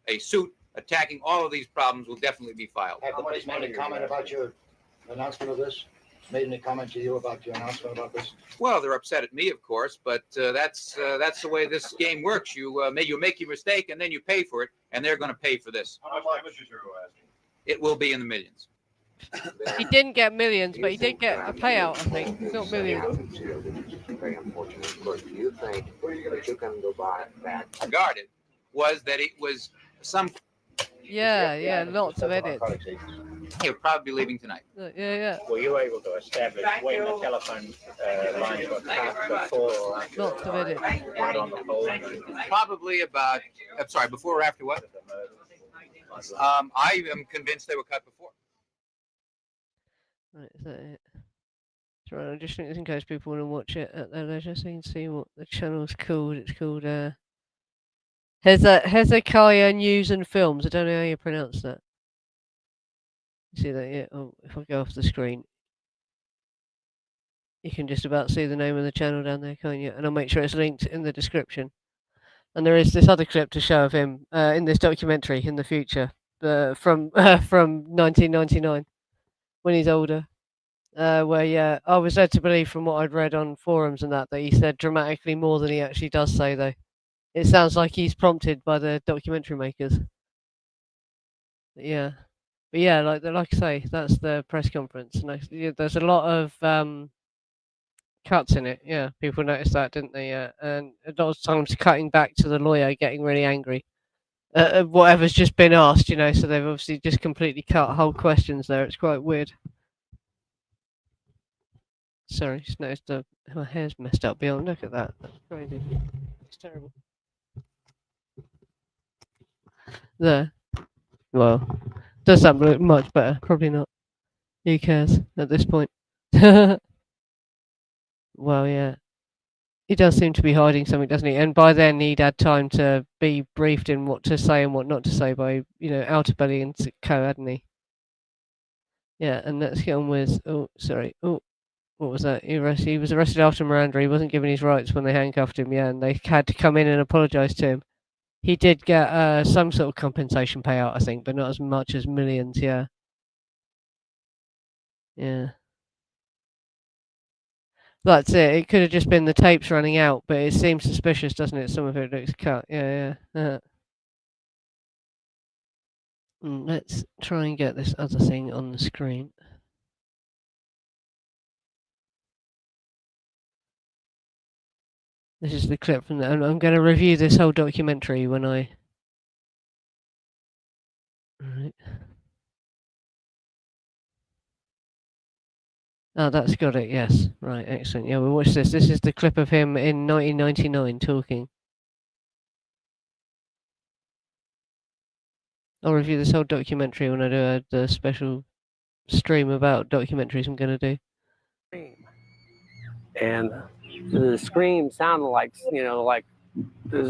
a suit attacking all of these problems will definitely be filed. Have the police made any comment about your announcement of this? Made any comment to you about your announcement about this? Well, they're upset at me, of course, but that's the way this game works. You make your mistake, and then you pay for it, and they're going to pay for this. How much damages are you asking? It will be in the millions. He didn't get millions, but he did get a payout, I think. Not millions. Very unfortunate. Of course, do you think that you can go back? Regarded was that it was some. Yeah, lots of edits. He'll probably be leaving tonight. Yeah. Were you able to establish when the telephone lines were cut before or after? Lots of edits. Right on the pole? Probably about. I'm sorry. Before or after what? I am convinced they were cut before. Right, is that it? So right, I'm just thinking in case people want to watch it at their leisure, so you can see what the channel's called. It's called Hezekiah News and Films. I don't know how you pronounce that. You see that? Yeah. Oh, if I go off the screen, you can just about see the name of the channel down there, can't you? And I'll make sure it's linked in the description. And there is this other clip to show of him in this documentary in the future, from 1999. When he's older, where I was led to believe from what I'd read on forums and that he said dramatically more than he actually does say, though. It sounds like he's prompted by the documentary makers. Yeah, but yeah, like I say, that's the press conference, and there's a lot of cuts in it. Yeah, people noticed that, didn't they? Yeah, and a lot of times cutting back to the lawyer getting really angry, whatever's just been asked, you know. So they've obviously just completely cut whole questions there. It's quite weird. Sorry, just noticed my hair's messed up beyond. Look at that. That's crazy. It's terrible. There. Well, does that look much better? Probably not. Who cares at this point? Well, yeah. He does seem to be hiding something, doesn't he? And by then he'd had time to be briefed in what to say and what not to say by, Outer Belly and Co, hadn't he? Yeah, and let's get on with. Oh, sorry. Oh, what was that? He was arrested after Miranda. He wasn't given his rights when they handcuffed him. Yeah, and they had to come in and apologise to him. He did get some sort of compensation payout, I think, but not as much as millions. Yeah. Yeah. That's it. It could have just been the tapes running out, but it seems suspicious, doesn't it? Some of it looks cut. Yeah, yeah. Let's try and get this other thing on the screen. This is the clip from the. I'm going to review this whole documentary when I. Right. Oh, that's got it. Yes. Right. Excellent. Yeah, we'll watch this. This is the clip of him in 1999 talking. I'll review this whole documentary when I do the special stream about documentaries I'm going to do. And the scream sounded like, like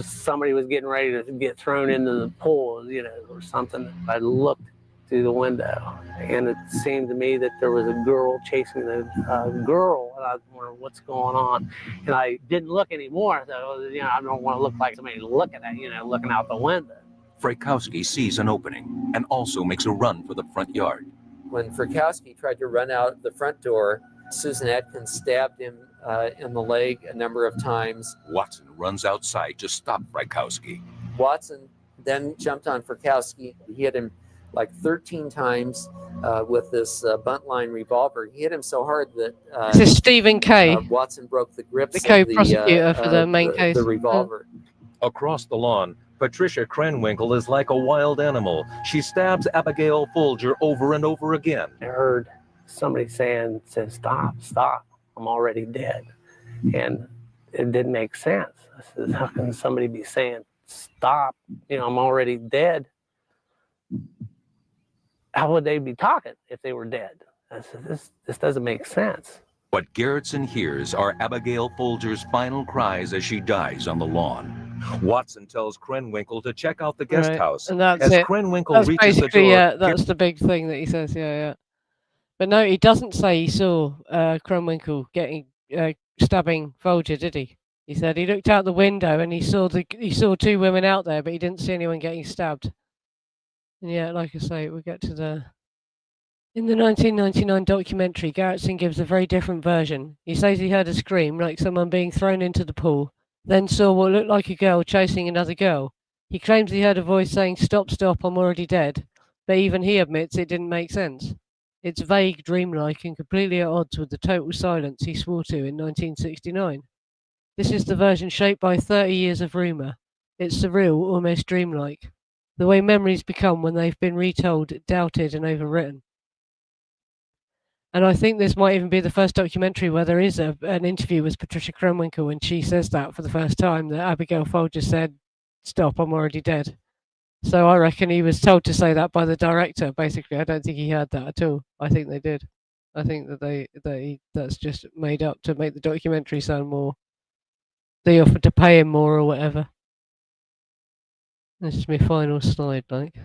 somebody was getting ready to get thrown into the pool, or something. I looked through the window, and it seemed to me that there was a girl chasing the girl, and I was wondering what's going on. And I didn't look anymore, so I don't want to look like somebody looking at, looking out the window. Frykowski sees an opening and also makes a run for the front yard. When Frykowski tried to run out the front door, Susan Atkins stabbed him in the leg a number of times. Watson runs outside to stop Frykowski. Watson then jumped on Frykowski. He hit him like 13 times with this buntline revolver. He hit him so hard that this is Stephen Kay. Watson broke the grips the co-prosecutor for the main case. The revolver. Across the lawn, Patricia Krenwinkel is like a wild animal. She stabs Abigail Folger over and over again. I heard somebody saying, stop, I'm already dead. And it didn't make sense. I said, how can somebody be saying, stop, I'm already dead? How would they be talking if they were dead? I said, this doesn't make sense. What Garretson hears are Abigail Folger's final cries as she dies on the lawn. Watson tells Krenwinkel to check out the guest house. And that's as it. Krenwinkel That's reaches the basically, door, yeah, that's the big thing that he says, yeah. But no, he doesn't say he saw Krenwinkel getting stabbing Folger, did he? He said he looked out the window and he saw two women out there, but he didn't see anyone getting stabbed. And yeah, like I say, we get to the. In the 1999 documentary, Garretson gives a very different version. He says he heard a scream like someone being thrown into the pool, then saw what looked like a girl chasing another girl. He claims he heard a voice saying, "Stop, I'm already dead," but even he admits it didn't make sense. It's vague, dreamlike, and completely at odds with the total silence he swore to in 1969. This is the version shaped by 30 years of rumour. It's surreal, almost dreamlike. The way memories become when they've been retold, doubted, and overwritten. And I think this might even be the first documentary where there is an interview with Patricia Krenwinkel when she says that for the first time, that Abigail Folger said, "Stop, I'm already dead." So I reckon he was told to say that by the director, basically. I don't think he heard that at all. I think they did. I think that that's just made up to make the documentary sound more. They offered to pay him more or whatever. This is my final slide, like.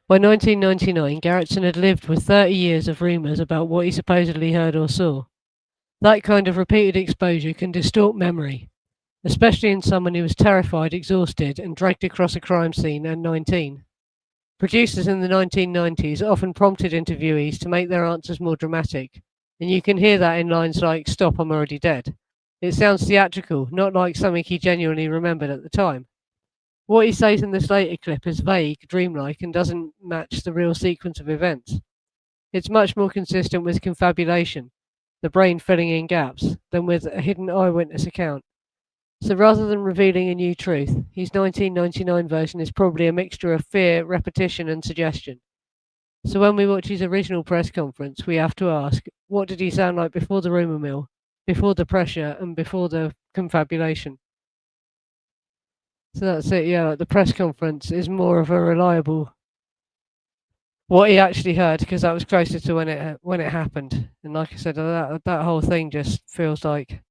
By 1999, Garretson had lived with 30 years of rumours about what he supposedly heard or saw. That kind of repeated exposure can distort memory, especially in someone who was terrified, exhausted, and dragged across a crime scene at 19. Producers in the 1990s often prompted interviewees to make their answers more dramatic, and you can hear that in lines like, "Stop, I'm already dead." It sounds theatrical, not like something he genuinely remembered at the time. What he says in this later clip is vague, dreamlike, and doesn't match the real sequence of events. It's much more consistent with confabulation, the brain filling in gaps, than with a hidden eyewitness account. So rather than revealing a new truth, his 1999 version is probably a mixture of fear, repetition, and suggestion. So when we watch his original press conference, we have to ask, what did he sound like before the rumour mill, before the pressure, and before the confabulation? So that's it, yeah, like the press conference is more of a reliable what he actually heard, because that was closer to when it happened. And like I said, that whole thing just feels like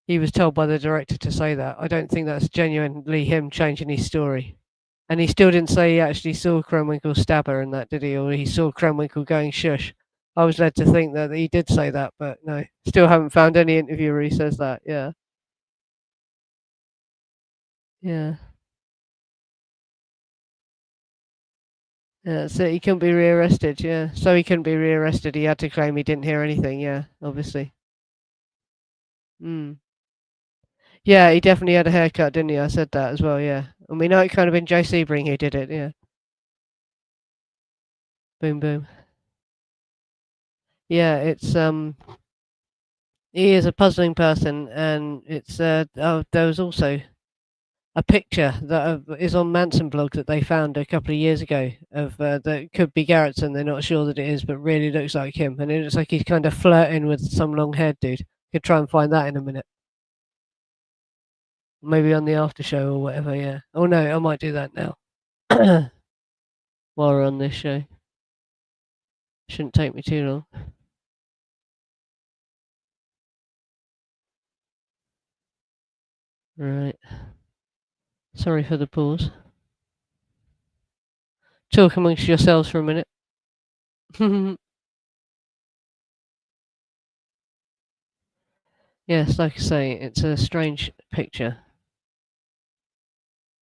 he was told by the director to say that. I don't think that's genuinely him changing his story. And he still didn't say he actually saw Krenwinkel stab her and that, did he? Or he saw Krenwinkel going shush. I was led to think that he did say that, but no. Still haven't found any interview where he says that, yeah. Yeah. Yeah, so he couldn't be rearrested, yeah. So he couldn't be rearrested, he had to claim he didn't hear anything, yeah, obviously. Mm. Yeah, he definitely had a haircut, didn't he? I said that as well, yeah. And we know it kind of been Joe Sebring who did it, yeah. Boom, boom. Yeah, it's he is a puzzling person, and it's there was also a picture that is on Manson blog that they found a couple of years ago of that could be Garretson. They're not sure that it is, but really looks like him, and it looks like he's kind of flirting with some long-haired dude. Could try and find that in a minute. Maybe on the after show or whatever, yeah. Oh no, I might do that now. While we're on this show. Shouldn't take me too long. Right. Sorry for the pause. Talk amongst yourselves for a minute. Yes, like I say, it's a strange picture.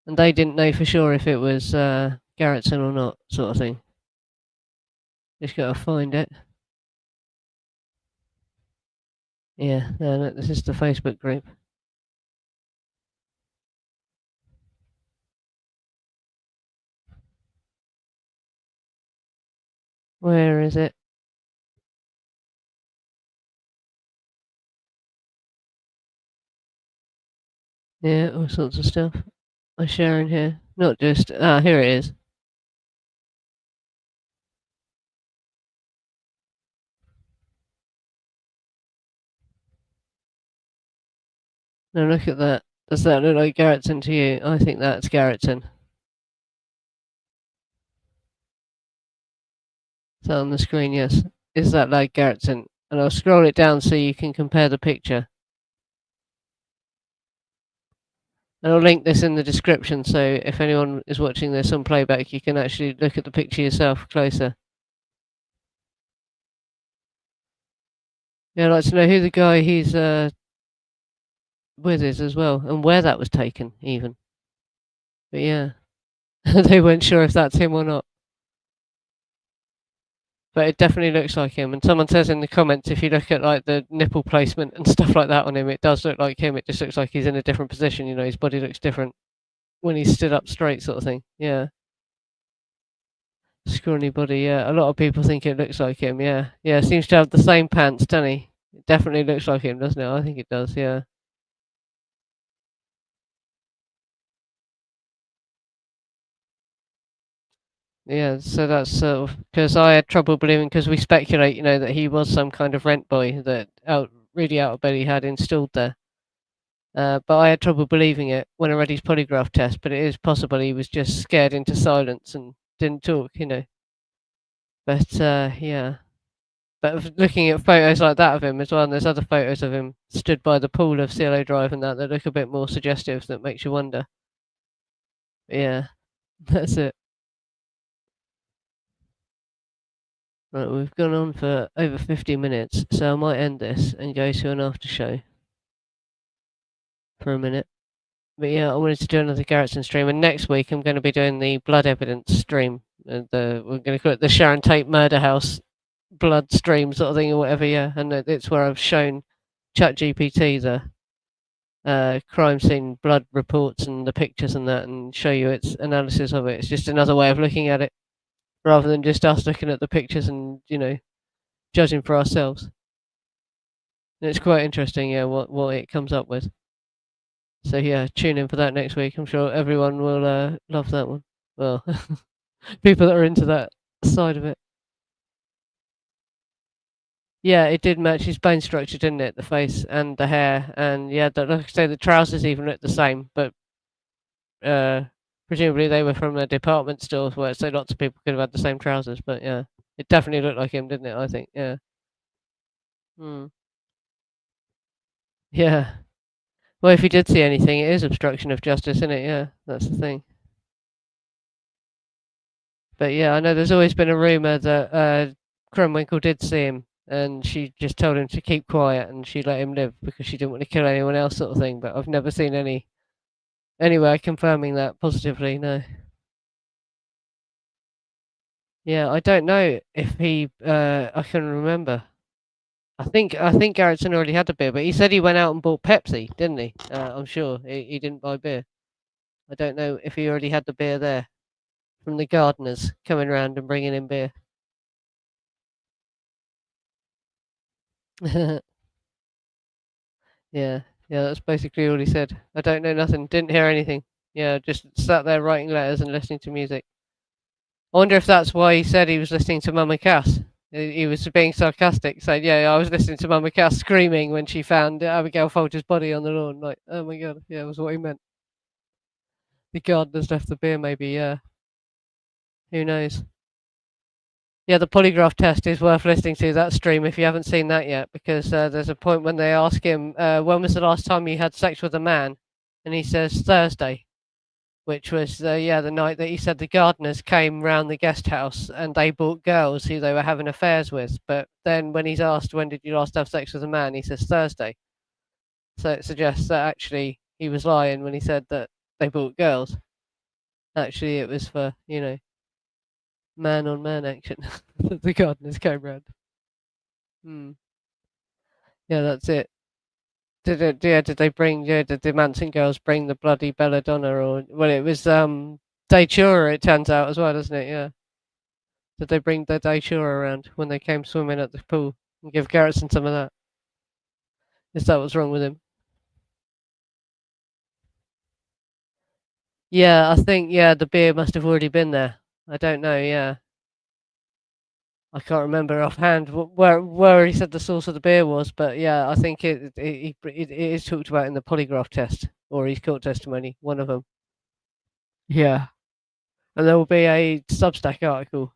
And they didn't know for sure if it was Garretson or not, sort of thing. Just gotta find it. Yeah, no, this is the Facebook group. Where is it? Yeah, all sorts of stuff. I'm sharing here. Not just here it is. Now look at that. Does that look like Garretson to you? I think that's Garretson. So on the screen, yes. Is that like Garretson? And I'll scroll it down so you can compare the picture. And I'll link this in the description, so if anyone is watching this on playback, you can actually look at the picture yourself closer. Yeah, I'd like to know who the guy he's with is as well, and where that was taken, even. But yeah, they weren't sure if that's him or not. But it definitely looks like him. And someone says in the comments, if you look at like the nipple placement and stuff like that on him, it does look like him. It just looks like he's in a different position. You know, his body looks different when he's stood up straight, sort of thing. Yeah. Scrawny body, yeah. A lot of people think it looks like him, yeah. Yeah, seems to have the same pants, doesn't he? It definitely looks like him, doesn't it? I think it does, yeah. Yeah, so that's sort of because I had trouble believing, because we speculate, you know, that he was some kind of rent boy that really out of bed he had installed there. But I had trouble believing it when I read his polygraph test. But it is possible he was just scared into silence and didn't talk, you know. But yeah. But looking at photos like that of him as well, and there's other photos of him stood by the pool of Cielo Drive and that look a bit more suggestive, that makes you wonder. But yeah, that's it. Right, we've gone on for over 50 minutes, so I might end this and go to an after show for a minute. But yeah, I wanted to do another Garretson stream, and next week I'm going to be doing the blood evidence stream. We're going to call it the Sharon Tate Murder House blood stream sort of thing, or whatever. Yeah, and it's where I've shown ChatGPT the crime scene blood reports and the pictures and that, and show you its analysis of it. It's just another way of looking at it, rather than just us looking at the pictures and, you know, judging for ourselves. And it's quite interesting, yeah, what it comes up with. So yeah, tune in for that next week. I'm sure everyone will love that one. Well, people that are into that side of it. Yeah, it did match his bone structure, didn't it? The face and the hair, and yeah, like I say, the trousers even looked the same, but uh, presumably they were from a department store where so lots of people could have had the same trousers. But yeah, it definitely looked like him, didn't it? I think. Yeah. Hmm. Yeah. Well, if he did see anything, it is obstruction of justice, isn't it? Yeah, that's the thing. But yeah, I know there's always been a rumor that Krenwinkel did see him, and she just told him to keep quiet, and she let him live because she didn't want to kill anyone else, sort of thing. But I've never seen anywhere confirming that positively. No. Yeah, I don't know if he. I can remember. I think Garretson already had a beer, but he said he went out and bought Pepsi, didn't he? I'm sure he didn't buy beer. I don't know if he already had the beer there from the gardeners coming around and bringing in beer. Yeah, yeah, that's basically all he said. I don't know nothing, didn't hear anything. Yeah, just sat there writing letters and listening to music. I wonder if that's why he said he was listening to Mama Cass. He was being sarcastic, saying, "Yeah, I was listening to Mama Cass screaming when she found Abigail Folger's body on the lawn." Like, oh my god, yeah, was what he meant. The gardeners left the beer, maybe. Yeah, who knows? Yeah, the polygraph test is worth listening to that stream if you haven't seen that yet, because there's a point when they ask him, "When was the last time you had sex with a man?" And he says Thursday, which was the night that he said the gardeners came round the guest house and they brought girls who they were having affairs with. But then when he's asked when did you last have sex with a man, he says Thursday. So it suggests that actually he was lying when he said that they brought girls. Actually, it was for man on man action that the gardeners came round. Hmm. Yeah, that's it. Did they bring? Yeah, did the Manson girls bring the bloody belladonna? Or well, it was Datura. It turns out as well, doesn't it? Yeah. Did they bring the Datura around when they came swimming at the pool and give Garretson some of that? Is that what's wrong with him? Yeah, I think the beer must have already been there. I don't know. Yeah, I can't remember offhand where he said the source of the beer was, but yeah, I think it is talked about in the polygraph test or his court testimony, one of them. Yeah, and there will be a Substack article,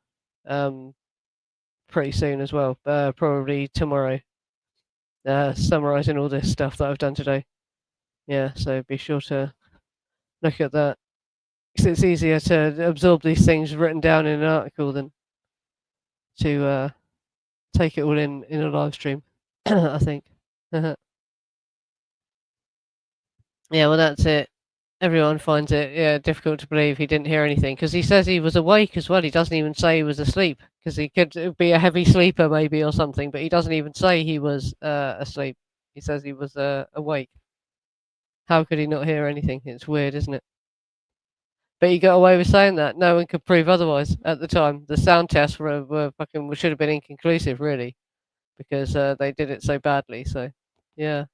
pretty soon as well, probably tomorrow, summarising all this stuff that I've done today. Yeah, so be sure to look at that. 'Cause it's easier to absorb these things written down in an article than to take it all in a live stream. I think. Yeah, well, that's it. Everyone finds it difficult to believe he didn't hear anything because he says he was awake as well. He doesn't even say he was asleep because he could be a heavy sleeper maybe or something, but he doesn't even say he was asleep. He says he was awake. How could he not hear anything? It's weird, isn't it? But he got away with saying that. No one could prove otherwise at the time. The sound tests were fucking should have been inconclusive, really, because they did it so badly. So, yeah.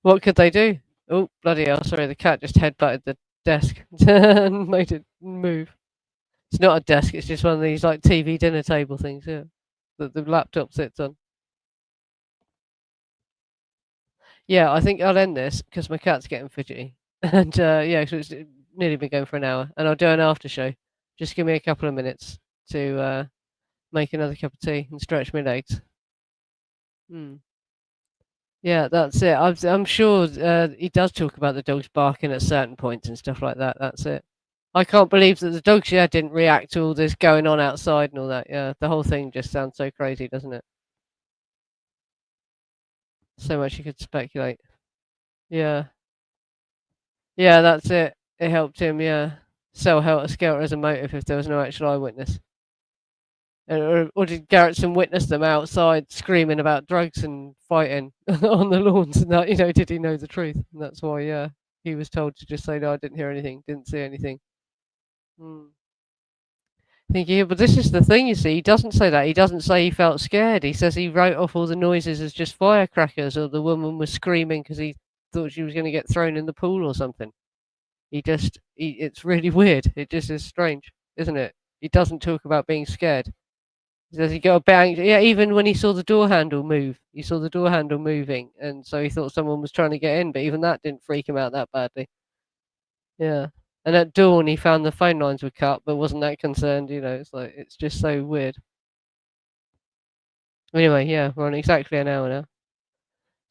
What could they do? Oh, bloody hell. Sorry, the cat just headbutted the desk and made it move. It's not a desk, it's just one of these like TV dinner table things, yeah, that the laptop sits on. Yeah, I think I'll end this because my cat's getting fidgety. And yeah, so it's nearly been going for an hour. And I'll do an after show. Just give me a couple of minutes to make another cup of tea and stretch my legs. Hmm. Yeah, that's it. I'm sure he does talk about the dogs barking at certain points and stuff like that. That's it. I can't believe that the dogs, didn't react to all this going on outside and all that. Yeah, the whole thing just sounds so crazy, doesn't it? So much you could speculate. Yeah. Yeah, that's it. It helped him, yeah. Sell Helter Skelter as a motive if there was no actual eyewitness. Or did Garretson witness them outside screaming about drugs and fighting on the lawns and that, did he know the truth? And that's why, he was told to just say, no, I didn't hear anything, didn't see anything. Hmm. Thinking, but this is the thing, you see, he doesn't say that. He doesn't say he felt scared. He says he wrote off all the noises as just firecrackers or the woman was screaming because he thought she was going to get thrown in the pool or something. It's really weird. It just is strange, isn't it? He doesn't talk about being scared. He says he got a bang. Yeah, even when he saw the door handle move, he saw the door handle moving, and so he thought someone was trying to get in, but even that didn't freak him out that badly. Yeah. And at dawn, he found the phone lines were cut, but wasn't that concerned. It's like, it's just so weird. Anyway, yeah, we're on exactly an hour now.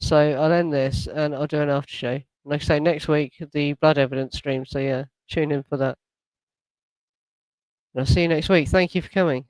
So I'll end this and I'll do an after show. Like I say, next week, the blood evidence stream. So yeah, tune in for that. And I'll see you next week. Thank you for coming.